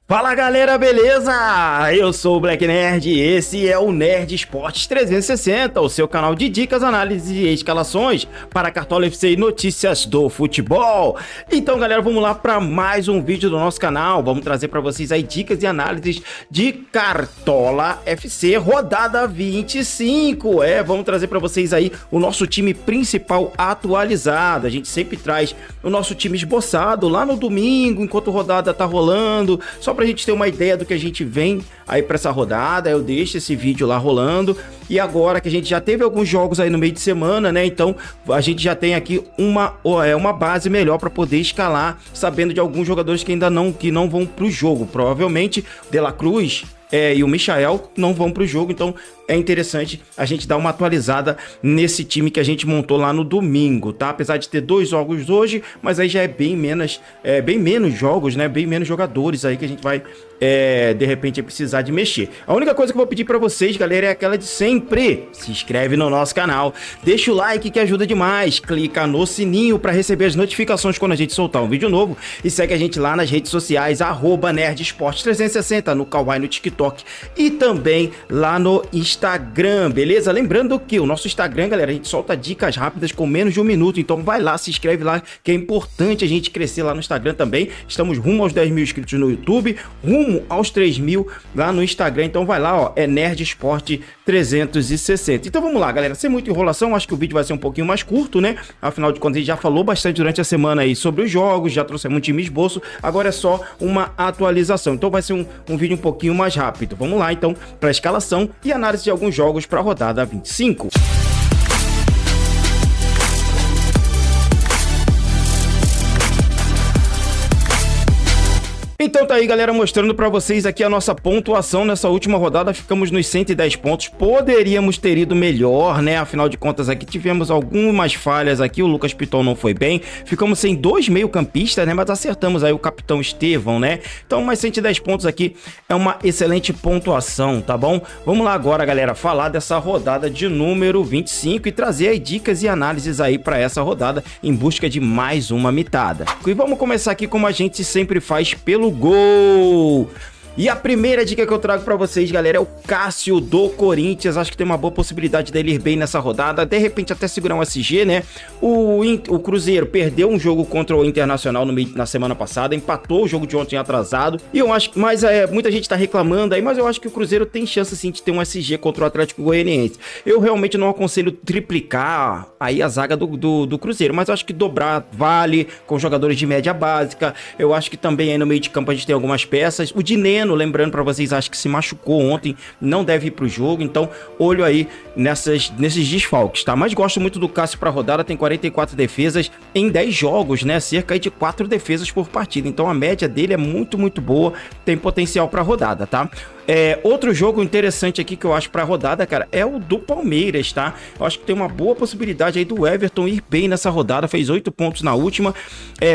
Fala galera, beleza? Eu sou o Black Nerd e esse é o Nerd Esportes 360, o seu canal de dicas, análises e escalações para Cartola FC e notícias do futebol. Então galera, vamos lá para mais um vídeo do nosso canal. Vamos trazer para vocês aí dicas e análises de Cartola FC rodada 25. Vamos trazer para vocês aí o nosso time principal atualizado. A gente sempre traz o nosso time esboçado lá no domingo, enquanto a rodada tá rolando, só pra gente ter uma ideia do que a gente vem aí pra essa rodada. Eu deixo esse vídeo lá rolando. E agora que a gente já teve alguns jogos aí no meio de semana, né? Então a gente já tem aqui uma base melhor para poder escalar, sabendo de alguns jogadores que ainda não vão pro jogo. Provavelmente De La Cruz e o Michael não vão pro jogo, então é interessante a gente dar uma atualizada nesse time que a gente montou lá no domingo, tá? Apesar de ter 2 jogos hoje, mas aí já é bem menos jogos, né? Bem menos jogadores aí que a gente vai, de repente, precisar de mexer. A única coisa que eu vou pedir pra vocês, galera, é aquela de sempre. Se inscreve no nosso canal, deixa o like que ajuda demais, clica no sininho pra receber as notificações quando a gente soltar um vídeo novo e segue a gente lá nas redes sociais, @NerdEsportes360, no Kawaii, no TikTok e também lá no Instagram, beleza? Lembrando que o nosso Instagram, galera, a gente solta dicas rápidas com menos de 1 minuto, então vai lá, se inscreve lá, que é importante a gente crescer lá no Instagram também. Estamos rumo aos 10 mil inscritos no YouTube, rumo aos 3 mil lá no Instagram, então vai lá, ó, é Nerd Esporte 360. Então vamos lá, galera, sem muita enrolação, acho que o vídeo vai ser um pouquinho mais curto, né? Afinal de contas, a gente já falou bastante durante a semana aí sobre os jogos, já trouxemos um time esboço, agora é só uma atualização, então vai ser um vídeo um pouquinho mais rápido. Vamos lá, então, para a escalação e análise de alguns jogos para a rodada 25. Então tá aí, galera, mostrando pra vocês aqui a nossa pontuação nessa última rodada. Ficamos nos 110 pontos, poderíamos ter ido melhor, né? Afinal de contas aqui tivemos algumas falhas aqui, o Lucas Piton não foi bem, ficamos sem 2 meio-campistas, né? Mas acertamos aí o capitão Estevão, né? Então mais 110 pontos aqui é uma excelente pontuação, tá bom? Vamos lá agora, galera, falar dessa rodada de número 25 e trazer aí dicas e análises aí pra essa rodada em busca de mais uma mitada. E vamos começar aqui como a gente sempre faz, pelo gol. E a primeira dica que eu trago pra vocês, galera, é o Cássio do Corinthians. Acho que tem uma boa possibilidade dele ir bem nessa rodada, de repente até segurar um SG, né? O Cruzeiro perdeu um jogo contra o Internacional na semana passada, empatou o jogo de ontem atrasado, e eu acho que, mas muita gente tá reclamando aí, mas eu acho que o Cruzeiro tem chance sim de ter um SG contra o Atlético Goianiense. Eu realmente não aconselho triplicar aí a zaga do Cruzeiro, mas eu acho que dobrar vale, com jogadores de média básica. Eu acho que também aí no meio de campo a gente tem algumas peças. O Dineno, lembrando pra vocês, acho que se machucou ontem, não deve ir pro jogo, então olho aí nesses desfalques, tá? Mas gosto muito do Cássio pra rodada, tem 44 defesas em 10 jogos, né? Cerca de 4 defesas por partida, então a média dele é muito, muito boa, tem potencial pra rodada, tá? Outro jogo interessante aqui que eu acho pra rodada, cara, é o do Palmeiras, tá? Eu acho que tem uma boa possibilidade aí do Everton ir bem nessa rodada, fez 8 pontos na última,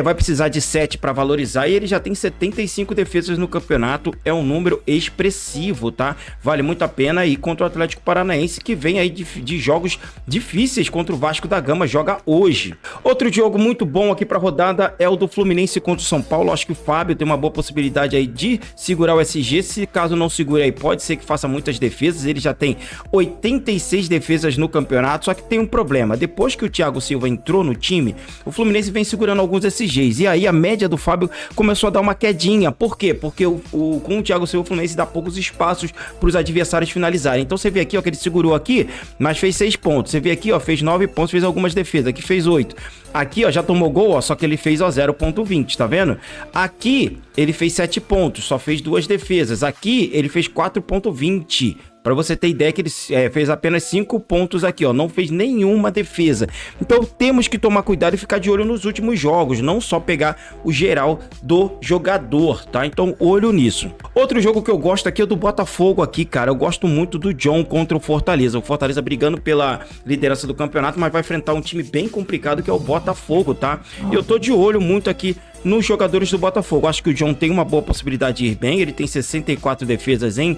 vai precisar de 7 pra valorizar e ele já tem 75 defesas no campeonato, é um número expressivo, tá? Vale muito a pena ir contra o Atlético Paranaense, que vem aí de jogos difíceis contra o Vasco da Gama, joga hoje. Outro jogo muito bom aqui pra rodada é o do Fluminense contra o São Paulo. Acho que o Fábio tem uma boa possibilidade aí de segurar o SG, se caso não segure aí, pode ser que faça muitas defesas, ele já tem 86 defesas no campeonato, só que tem um problema, depois que o Thiago Silva entrou no time, o Fluminense vem segurando alguns SGs, e aí a média do Fábio começou a dar uma quedinha. Por quê? Porque com o Thiago Silva, o Fluminense dá poucos espaços para os adversários finalizarem. Então você vê aqui, ó, que ele segurou aqui, mas fez 6 pontos. Você vê aqui, ó, fez 9 pontos, fez algumas defesas. Aqui fez 8. Aqui, ó, já tomou gol, ó, só que ele fez, ó, 0.20, tá vendo? Aqui, ele fez 7 pontos, só fez 2 defesas. Aqui, ele fez 4.20. Pra você ter ideia que ele fez apenas 5 pontos aqui, ó, não fez nenhuma defesa. Então temos que tomar cuidado e ficar de olho nos últimos jogos, não só pegar o geral do jogador, tá? Então olho nisso. Outro jogo que eu gosto aqui é o do Botafogo aqui, cara. Eu gosto muito do John contra o Fortaleza. O Fortaleza brigando pela liderança do campeonato, mas vai enfrentar um time bem complicado que é o Botafogo, tá? E eu tô de olho muito aqui nos jogadores do Botafogo. Acho que o John tem uma boa possibilidade de ir bem, ele tem 64 defesas em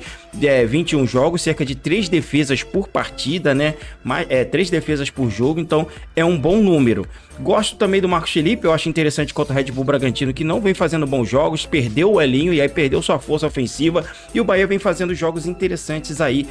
21 jogos, cerca de 3 defesas por partida, né? 3 defesas por jogo, então é um bom número. Gosto também do Marcos Felipe, eu acho interessante contra o Red Bull Bragantino, que não vem fazendo bons jogos, perdeu o Elinho e aí perdeu sua força ofensiva, e o Bahia vem fazendo jogos interessantes aí,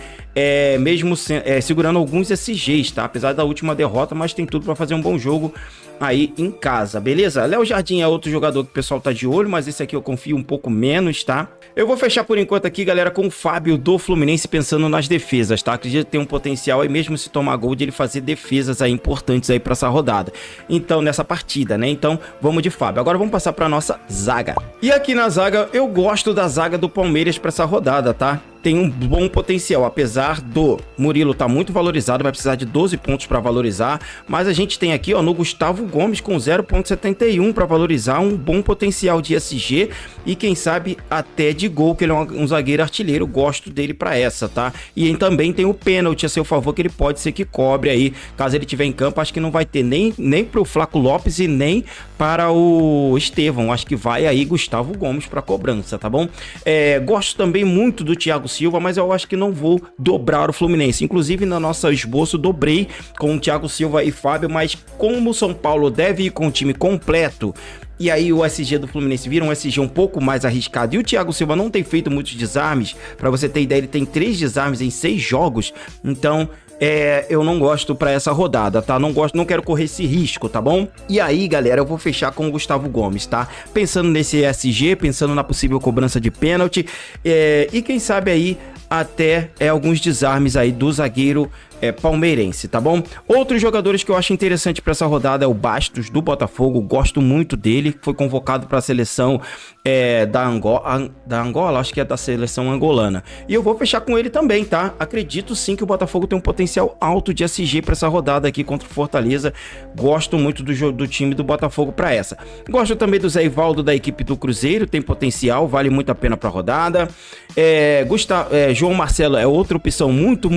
mesmo segurando alguns SGs, tá? Apesar da última derrota, mas tem tudo para fazer um bom jogo aí em casa, beleza? Léo Jardim é outro jogador que o pessoal tá de olho, mas esse aqui eu confio um pouco menos, tá? Eu vou fechar por enquanto aqui, galera, com o Fábio do Fluminense, pensando nas defesas, tá? Acredito que tem um potencial aí, mesmo se tomar gol, de ele fazer defesas aí importantes aí pra essa rodada. Então, nessa partida, né? Então, vamos de Fábio. Agora vamos passar pra nossa zaga. E aqui na zaga, eu gosto da zaga do Palmeiras pra essa rodada, tá? Tem um bom potencial, apesar do Murilo tá muito valorizado, vai precisar de 12 pontos para valorizar, mas a gente tem aqui, ó, no Gustavo Gomes com 0,71 para valorizar, um bom potencial de SG e quem sabe até de gol, que ele é um zagueiro artilheiro, gosto dele para essa, tá? E também tem o pênalti a seu favor, que ele pode ser que cobre aí, caso ele tiver em campo, acho que não vai ter nem pro Flaco Lopes e nem para o Estevão, acho que vai aí Gustavo Gomes para cobrança, tá bom? Gosto também muito do Thiago Silva, mas eu acho que não vou dobrar o Fluminense. Inclusive, no nosso esboço, dobrei com o Thiago Silva e Fábio, mas como o São Paulo deve ir com o time completo, e aí o SG do Fluminense vira um SG um pouco mais arriscado, e o Thiago Silva não tem feito muitos desarmes, para você ter ideia, ele tem 3 desarmes em 6 jogos, então... eu não gosto pra essa rodada, tá? Não quero correr esse risco, tá bom? E aí, galera, eu vou fechar com o Gustavo Gomes, tá? Pensando nesse SG, pensando na possível cobrança de pênalti, e quem sabe aí até alguns desarmes aí do zagueiro palmeirense, tá bom? Outros jogadores que eu acho interessante para essa rodada é o Bastos do Botafogo, gosto muito dele, foi convocado para a seleção da Angola, acho que é da seleção angolana, e eu vou fechar com ele também, tá? Acredito sim que o Botafogo tem um potencial alto de SG para essa rodada aqui contra o Fortaleza, gosto muito do time do Botafogo para essa. Gosto também do Zé Ivaldo da equipe do Cruzeiro, tem potencial, vale muito a pena para a rodada. João Marcelo é outra opção muito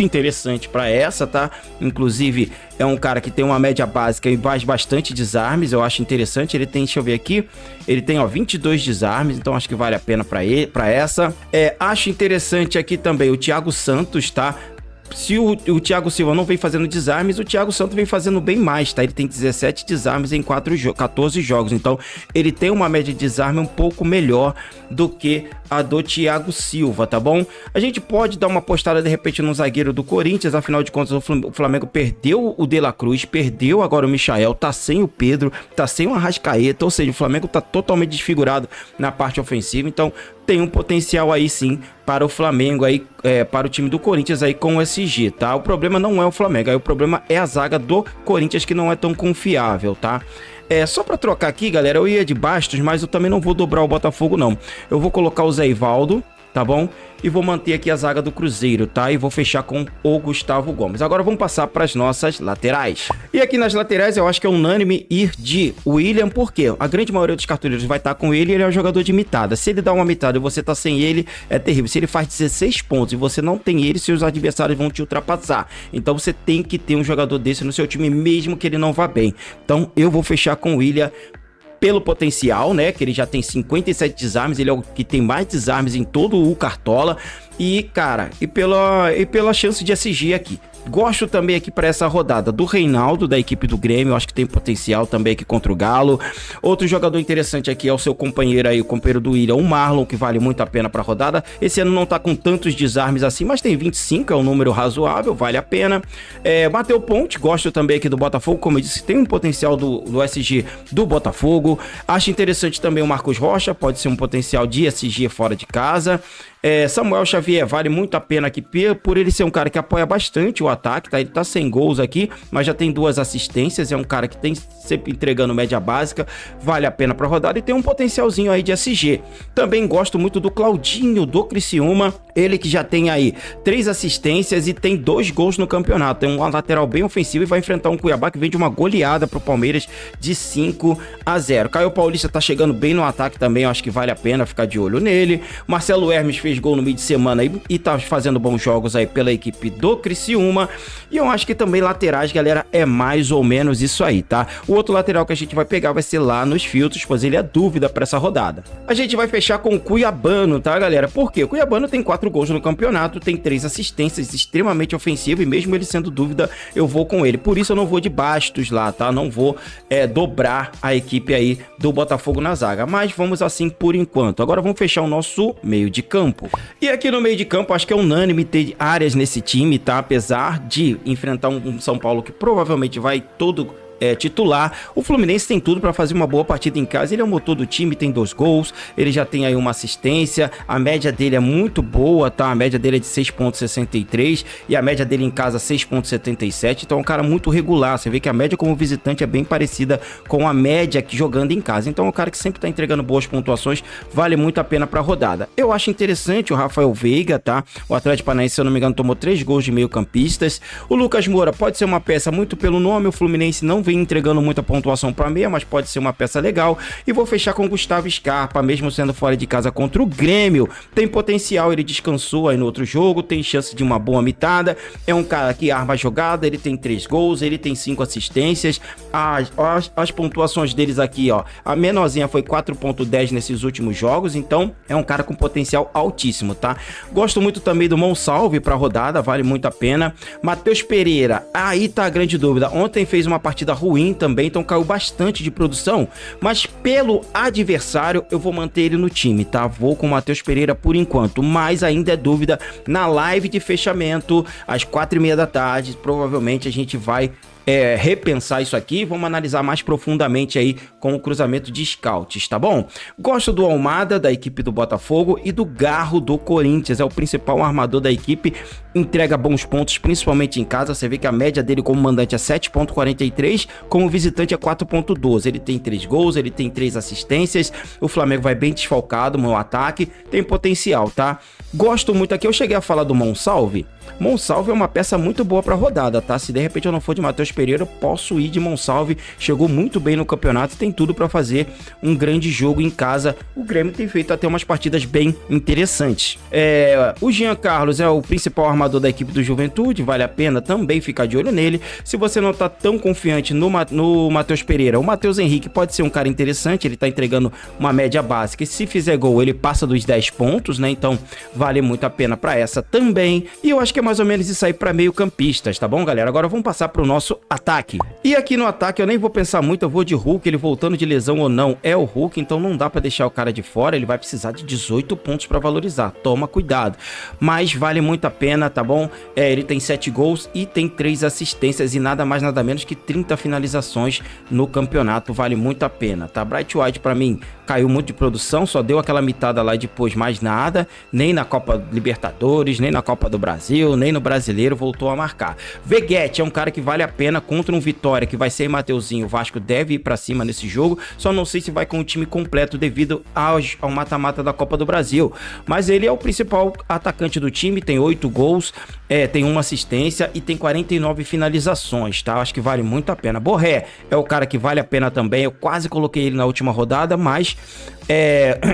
interessante para essa, tá? Inclusive é um cara que tem uma média básica e faz bastante desarmes, eu acho interessante. Ele tem, deixa eu ver aqui, ele tem 22 desarmes, então acho que vale a pena para essa. Acho interessante aqui também o Thiago Santos, tá? Se o Thiago Silva não vem fazendo desarmes, o Thiago Santos vem fazendo bem mais, tá? Ele tem 17 desarmes em 14 jogos, então ele tem uma média de desarme um pouco melhor do que a do Thiago Silva, tá bom? A gente pode dar uma apostada de repente no zagueiro do Corinthians, afinal de contas o Flamengo perdeu o De La Cruz, perdeu agora o Michael, tá sem o Pedro, tá sem o Arrascaeta, ou seja, o Flamengo tá totalmente desfigurado na parte ofensiva, então tem um potencial aí sim para o Flamengo aí, para o time do Corinthians aí com o SG, tá? O problema não é o Flamengo, aí o problema é a zaga do Corinthians, que não é tão confiável, tá? Só para trocar aqui, galera, eu ia de Bastos, mas eu também não vou dobrar o Botafogo não. Eu vou colocar o Zé Ivaldo, tá bom? E vou manter aqui a zaga do Cruzeiro, tá? E vou fechar com o Gustavo Gomes. Agora vamos passar para as nossas laterais. E aqui nas laterais eu acho que é unânime ir de William, porque a grande maioria dos cartoleiros vai estar com ele e ele é um jogador de mitada. Se ele dá uma mitada e você tá sem ele, é terrível. Se ele faz 16 pontos e você não tem ele, seus adversários vão te ultrapassar. Então você tem que ter um jogador desse no seu time, mesmo que ele não vá bem. Então eu vou fechar com o William pelo potencial, né, que ele já tem 57 desarmes, ele é o que tem mais desarmes em todo o Cartola, e cara, e pela chance de SG aqui. Gosto também aqui para essa rodada do Reinaldo, da equipe do Grêmio, eu acho que tem potencial também aqui contra o Galo. Outro jogador interessante aqui é o seu companheiro aí, o companheiro do William, o Marlon, que vale muito a pena para a rodada. Esse ano não tá com tantos desarmes assim, mas tem 25, é um número razoável, vale a pena. Matheus Ponte, gosto também aqui do Botafogo, como eu disse, tem um potencial do SG do Botafogo. Acho interessante também o Marcos Rocha, pode ser um potencial de SG fora de casa. Samuel Xavier vale muito a pena aqui por ele ser um cara que apoia bastante o ataque, tá? Ele tá sem gols aqui, mas já tem 2 assistências, é um cara que tem sempre entregando média básica, vale a pena pra rodada e tem um potencialzinho aí de SG. Também gosto muito do Claudinho do Criciúma, Ele que já tem aí 3 assistências e tem 2 gols no campeonato. Tem um lateral bem ofensivo e vai enfrentar um Cuiabá que vem de uma goleada pro Palmeiras de 5-0. Caio Paulista tá chegando bem no ataque também, eu acho que vale a pena ficar de olho nele. Marcelo Hermes fez gol no meio de semana e tá fazendo bons jogos aí pela equipe do Criciúma. E eu acho que também laterais, galera, é mais ou menos isso aí, tá? O outro lateral que a gente vai pegar vai ser lá nos filtros, pois ele é dúvida pra essa rodada. A gente vai fechar com o Cuiabano, tá, galera? Por quê? O Cuiabano tem 4 gols no campeonato, tem 3 assistências, extremamente ofensivo, e mesmo ele sendo dúvida, eu vou com ele. Por isso eu não vou de Bastos lá, tá? Não vou dobrar a equipe aí do Botafogo na zaga, mas vamos assim por enquanto. Agora vamos fechar o nosso meio de campo. E aqui no meio de campo, acho que é unânime ter áreas nesse time, tá? Apesar de enfrentar um São Paulo que provavelmente vai todo titular, o Fluminense tem tudo para fazer uma boa partida em casa. Ele é o motor do time, tem 2 gols, ele já tem aí uma assistência, a média dele é muito boa, tá? A média dele é de 6,63 e a média dele em casa 6,77, então é um cara muito regular. Você vê que a média como visitante é bem parecida com a média que jogando em casa, então é um cara que sempre tá entregando boas pontuações, vale muito a pena pra rodada. Eu acho interessante o Rafael Veiga, tá? O Atlético Paranaense, se eu não me engano, tomou 3 gols de meio campistas. O Lucas Moura pode ser uma peça muito pelo nome, o Fluminense não vem entregando muita pontuação para meia, mas pode ser uma peça legal. E vou fechar com o Gustavo Scarpa, mesmo sendo fora de casa contra o Grêmio. Tem potencial, ele descansou aí no outro jogo, tem chance de uma boa mitada. É um cara que arma a jogada, ele tem 3 gols, ele tem 5 assistências. As pontuações deles aqui, ó, a menorzinha foi 4,10 nesses últimos jogos, então é um cara com potencial altíssimo, tá? Gosto muito também do Monsalve para rodada, vale muito a pena. Matheus Pereira, aí tá a grande dúvida. Ontem fez uma partida ruim também, então caiu bastante de produção, mas pelo adversário eu vou manter ele no time, tá? Vou com o Matheus Pereira por enquanto, mas ainda é dúvida. Na live de fechamento, às 4h30 da tarde, provavelmente a gente vai repensar isso aqui, vamos analisar mais profundamente aí com o cruzamento de scouts, tá bom? Gosto do Almada, da equipe do Botafogo, e do Garro, do Corinthians, é o principal armador da equipe, entrega bons pontos, principalmente em casa. Você vê que a média dele como mandante é 7,43, como visitante é 4,12, ele tem 3 gols, ele tem 3 assistências, o Flamengo vai bem desfalcado no ataque, tem potencial, tá? Gosto muito aqui, eu cheguei a falar do Monsalve. Monsalve é uma peça muito boa pra rodada, tá? Se de repente eu não for de Matheus Pereira, eu posso ir de Monsalve, chegou muito bem no campeonato, tem tudo pra fazer um grande jogo em casa. O Grêmio tem feito até umas partidas bem interessantes. O Jean Carlos é o principal armador da equipe do Juventude, vale a pena também ficar de olho nele. Se você não tá tão confiante no Matheus Pereira, o Matheus Henrique pode ser um cara interessante, ele tá entregando uma média básica, e se fizer gol ele passa dos 10 pontos, né? Então vale muito a pena pra essa também. E eu acho que é mais ou menos isso aí pra meio campistas, tá bom, galera? Agora vamos passar pro nosso ataque. E aqui no ataque eu nem vou pensar muito, eu vou de Hulk, ele voltando de lesão ou não, é o Hulk, então não dá pra deixar o cara de fora, ele vai precisar de 18 pontos pra valorizar, toma cuidado. Mas vale muito a pena, tá bom? Ele tem 7 gols e tem 3 assistências e nada mais nada menos que 30 finalizações no campeonato, vale muito a pena, tá? Bright White pra mim caiu muito de produção, só deu aquela mitada lá e depois mais nada, nem na Copa Libertadores, nem na Copa do Brasil, nem no Brasileiro voltou a marcar. Veguete é um cara que vale a pena contra um Vitória que vai ser Mateuzinho, o Vasco deve ir pra cima nesse jogo, só não sei se vai com o time completo devido ao mata-mata da Copa do Brasil, mas ele é o principal atacante do time, tem 8 gols, tem 1 assistência e tem 49 finalizações, tá? Acho que vale muito a pena. Borré é o cara que vale a pena também, eu quase coloquei ele na última rodada, mas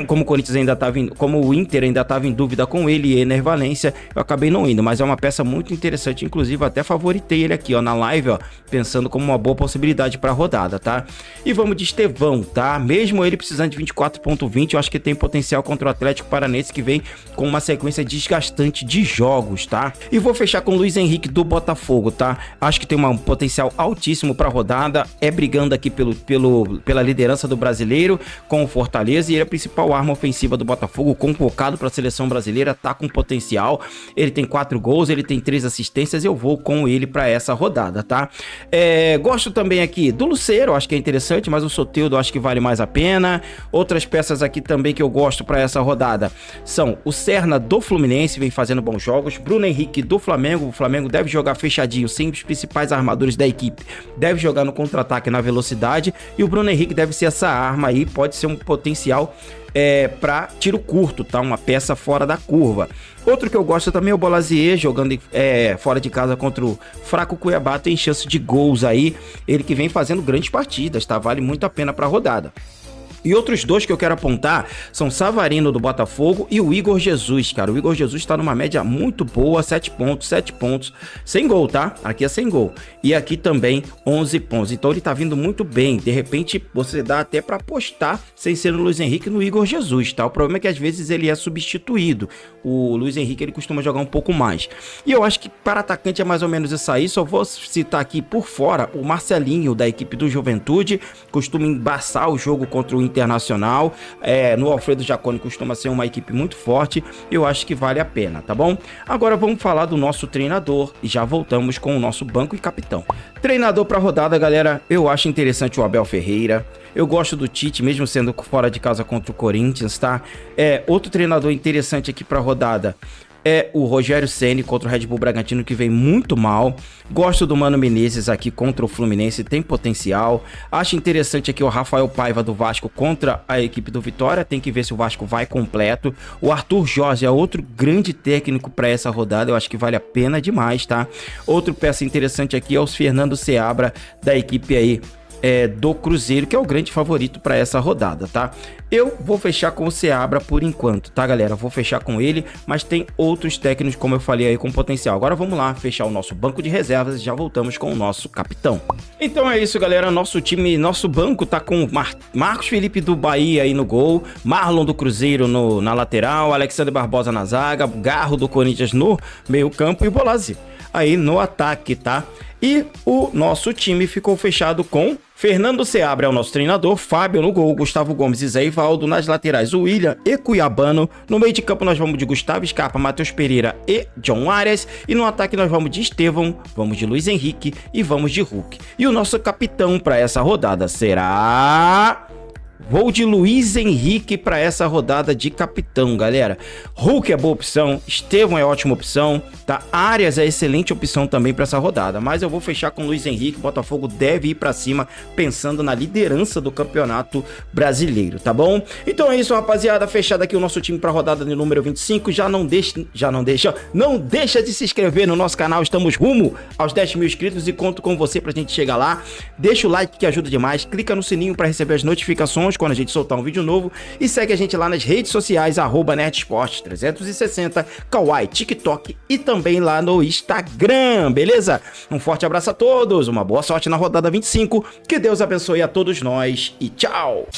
como o Corinthians ainda estava como o Inter ainda estava em dúvida com ele e Ener Valencia, eu acabei não indo, mas é uma peça muito interessante, inclusive até favoritei ele aqui, ó, na live, ó, pensando como uma boa possibilidade para a rodada, tá? E vamos de Estevão, tá? Mesmo ele precisando de 24,20, eu acho que tem potencial contra o Atlético Paranaense, que vem com uma sequência desgastante de jogos, tá? E vou fechar com o Luiz Henrique do Botafogo, tá? Acho que tem um potencial altíssimo para a rodada, brigando aqui pela liderança do Brasileiro com o Fortaleza, e ele é a principal arma ofensiva do Botafogo, convocado para a seleção brasileira, tá com potencial, ele tem 4 gols, ele tem 3 assistências, eu vou com ele para essa rodada, tá? Gosto também aqui do Lucero, acho que é interessante, mas o Soteldo acho que vale mais a pena. Outras peças aqui também que eu gosto para essa rodada são o Serna do Fluminense, vem fazendo bons jogos, Bruno Henrique do Flamengo, o Flamengo deve jogar fechadinho, sem os principais armadores da equipe, deve jogar no contra-ataque na velocidade, e o Bruno Henrique deve ser essa arma aí, pode ser um potencial potencial para tiro curto, tá? Uma peça fora da curva. Outro que eu gosto também é o Bolazier, jogando fora de casa contra o fraco Cuiabá, tem chance de gols aí. Ele que vem fazendo grandes partidas, tá? Vale muito a pena para a rodada. E outros dois que eu quero apontar são Savarino do Botafogo e o Igor Jesus, cara. O Igor Jesus tá numa média muito boa, 7 pontos, sem gol, tá? Aqui é sem gol. E aqui também 11 pontos. Então ele tá vindo muito bem. De repente você dá até pra apostar, sem ser no Luiz Henrique, no Igor Jesus, tá? O problema é que às vezes ele é substituído. O Luiz Henrique, ele costuma jogar um pouco mais. E eu acho que para atacante é mais ou menos isso aí. Só vou citar aqui por fora o Marcelinho, da equipe do Juventude. Costuma embaçar o jogo contra o Internacional, no Alfredo Jaconi costuma ser uma equipe muito forte, eu acho que vale a pena, tá bom? Agora vamos falar do nosso treinador e já voltamos com o nosso banco e capitão. Treinador para rodada, galera, eu acho interessante o Abel Ferreira, eu gosto do Tite, mesmo sendo fora de casa contra o Corinthians, tá? Outro treinador interessante aqui para rodada é o Rogério Ceni contra o Red Bull Bragantino, que vem muito mal. Gosto do Mano Menezes aqui contra o Fluminense, tem potencial. Acho interessante aqui o Rafael Paiva do Vasco contra a equipe do Vitória, tem que ver se o Vasco vai completo. O Arthur Jorge é outro grande técnico para essa rodada, eu acho que vale a pena demais, tá? Outro peça interessante aqui é o Fernando Seabra, da equipe aí do Cruzeiro, que é o grande favorito para essa rodada, tá? Eu vou fechar com o Seabra por enquanto, tá, galera? Vou fechar com ele, mas tem outros técnicos, como eu falei aí, com potencial. Agora vamos lá, fechar o nosso banco de reservas e já voltamos com o nosso capitão. Então é isso, galera. Nosso time, nosso banco tá com Marcos Felipe do Bahia aí no gol, Marlon do Cruzeiro na lateral, Alexandre Barbosa na zaga, Garro do Corinthians no meio campo e Bolazzi aí no ataque, tá? E o nosso time ficou fechado com Fernando Seabra é o nosso treinador, Fábio no gol, Gustavo Gomes e Zé Ivaldo, nas laterais o William e Cuiabano, no meio de campo nós vamos de Gustavo Scarpa, Matheus Pereira e John Arias, e no ataque nós vamos de Estevão, vamos de Luiz Henrique e vamos de Hulk. E o nosso capitão para essa rodada será... Vou de Luiz Henrique para essa rodada de capitão, galera. Hulk é boa opção, Estevão é ótima opção, tá? Arias é excelente opção também para essa rodada, mas eu vou fechar com Luiz Henrique. Botafogo deve ir para cima pensando na liderança do Campeonato Brasileiro, tá bom? Então é isso, rapaziada, fechado aqui o nosso time para a rodada de número 25. Não deixa de se inscrever no nosso canal, estamos rumo aos 10 mil inscritos e conto com você pra gente chegar lá. Deixa o like que ajuda demais, clica no sininho para receber as notificações quando a gente soltar um vídeo novo e segue a gente lá nas redes sociais, @nerdsport360, Kawaii, TikTok e também lá no Instagram, beleza? Um forte abraço a todos, uma boa sorte na rodada 25, que Deus abençoe a todos nós e tchau!